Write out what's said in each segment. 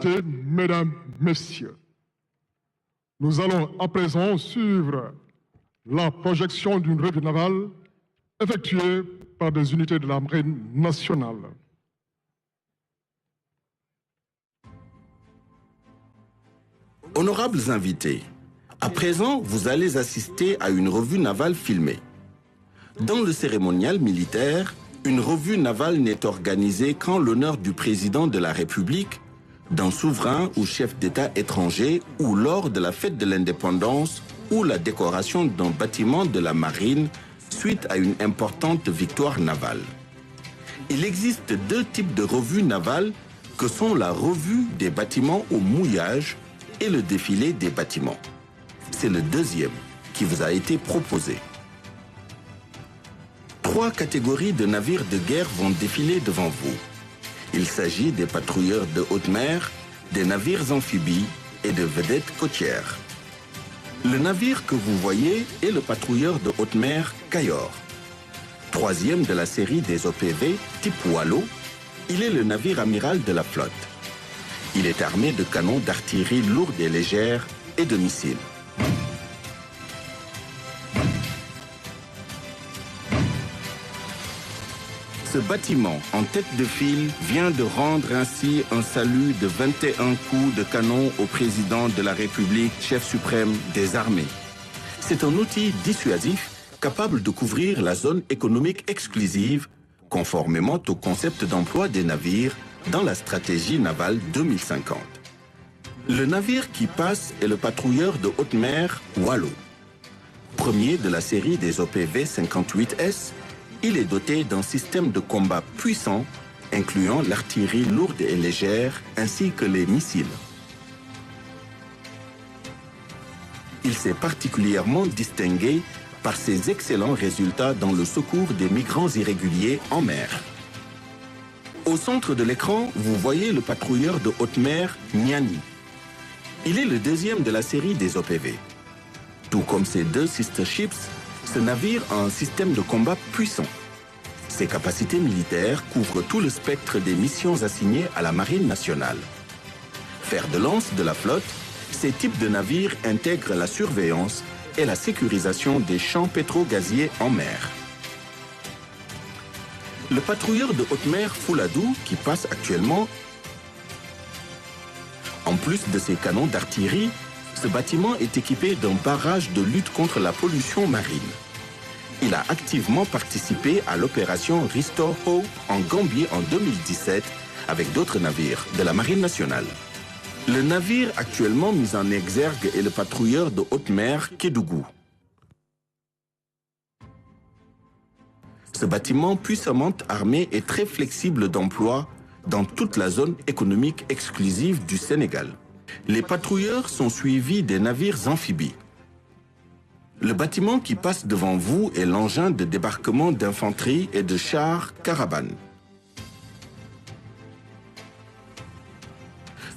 Mesdames, Messieurs, nous allons à présent suivre la projection d'une revue navale effectuée par des unités de la Marine nationale. Honorables invités, à présent, vous allez assister à une revue navale filmée. Dans le cérémonial militaire, une revue navale n'est organisée qu'en l'honneur du président de la République, d'un souverain ou chef d'État étranger ou lors de la fête de l'indépendance ou la décoration d'un bâtiment de la marine suite à une importante victoire navale. Il existe deux types de revues navales que sont la revue des bâtiments au mouillage et le défilé des bâtiments. C'est le deuxième qui vous a été proposé. 3 catégories de navires de guerre vont défiler devant vous. Il s'agit des patrouilleurs de haute mer, des navires amphibies et de vedettes côtières. Le navire que vous voyez est le patrouilleur de haute mer Cayor. 3e de la série des OPV type Wallo, il est le navire amiral de la flotte. Il est armé de canons d'artillerie lourde et légère et de missiles. Ce bâtiment en tête de file vient de rendre ainsi un salut de 21 coups de canon au président de la République, chef suprême des armées. C'est un outil dissuasif capable de couvrir la zone économique exclusive, conformément au concept d'emploi des navires dans la stratégie navale 2050. Le navire qui passe est le patrouilleur de haute mer Wallo. Premier de la série des OPV 58S, il est doté d'un système de combat puissant, incluant l'artillerie lourde et légère, ainsi que les missiles. Il s'est particulièrement distingué par ses excellents résultats dans le secours des migrants irréguliers en mer. Au centre de l'écran, vous voyez le patrouilleur de haute mer Nyani. Il est le deuxième de la série des OPV. Tout comme ses 2 sister ships, ce navire a un système de combat puissant. Ses capacités militaires couvrent tout le spectre des missions assignées à la Marine nationale. Fer de lance de la flotte, ces types de navires intègrent la surveillance et la sécurisation des champs pétro-gaziers en mer. Le patrouilleur de haute mer Fouladou, qui passe actuellement, en plus de ses canons d'artillerie, ce bâtiment est équipé d'un barrage de lutte contre la pollution marine. Il a activement participé à l'opération Restore Hope en Gambie en 2017 avec d'autres navires de la Marine nationale. Le navire actuellement mis en exergue est le patrouilleur de haute mer Kédougou. Ce bâtiment puissamment armé est très flexible d'emploi dans toute la zone économique exclusive du Sénégal. Les patrouilleurs sont suivis des navires amphibies. Le bâtiment qui passe devant vous est l'engin de débarquement d'infanterie et de chars Caravane.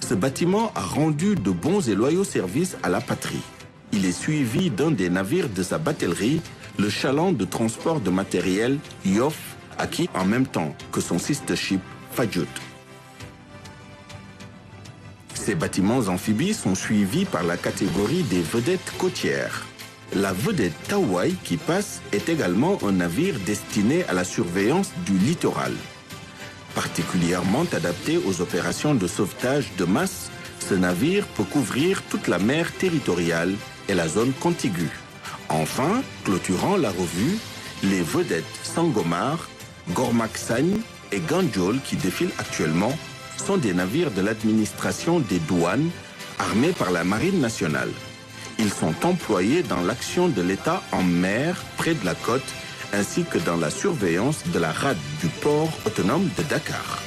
Ce bâtiment a rendu de bons et loyaux services à la patrie. Il est suivi d'un des navires de sa batellerie, le chaland de transport de matériel Yoff, acquis en même temps que son sister ship Fadjout. Ces bâtiments amphibies sont suivis par la catégorie des vedettes côtières. La vedette Tawai qui passe est également un navire destiné à la surveillance du littoral. Particulièrement adapté aux opérations de sauvetage de masse, ce navire peut couvrir toute la mer territoriale et la zone contiguë. Enfin, clôturant la revue, les vedettes Sangomar, Gormak Sagne et Ganjol qui défilent actuellement sont des navires de l'administration des douanes armés par la Marine nationale. Ils sont employés dans l'action de l'État en mer près de la côte ainsi que dans la surveillance de la rade du port autonome de Dakar.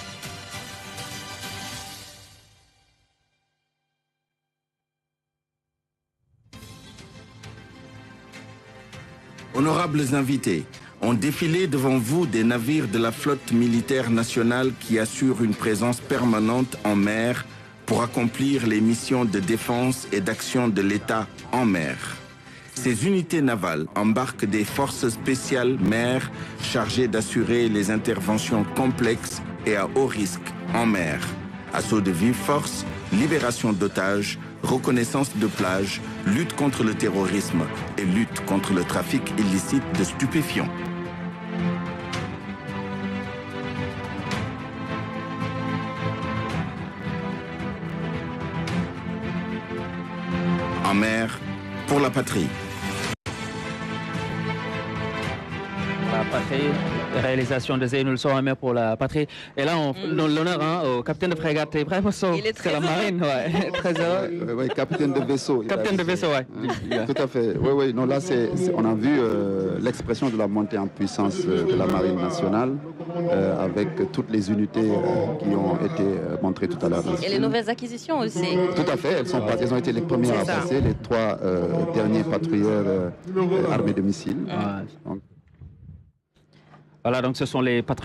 Honorables invités, ont défilé devant vous des navires de la flotte militaire nationale qui assurent une présence permanente en mer pour accomplir les missions de défense et d'action de l'État en mer. Ces unités navales embarquent des forces spéciales mer chargées d'assurer les interventions complexes et à haut risque en mer. Assauts de vive force, libération d'otages, reconnaissance de plages, lutte contre le terrorisme et lutte contre le trafic illicite de stupéfiants. En mer, pour la patrie. La patrie, réalisation de Zeynoul Sow en mer pour la patrie. Et là, on donne l'honneur au capitaine de frégate Ibrahim Sow. Il est très la marine, ouais. Très heureux. Oui, capitaine de vaisseau. Capitaine de vaisseau, ouais. Tout à fait. Oui, oui. Non, là, on a vu l'expression de la montée en puissance de la marine nationale avec toutes les unités qui ont été montrées tout à l'heure. Et les nouvelles acquisitions aussi. Tout à fait. Elles ont été les premières à passer, les 3 derniers patrouilleurs armés de missiles. Ouais. Voilà, donc ce sont les patrouilleurs.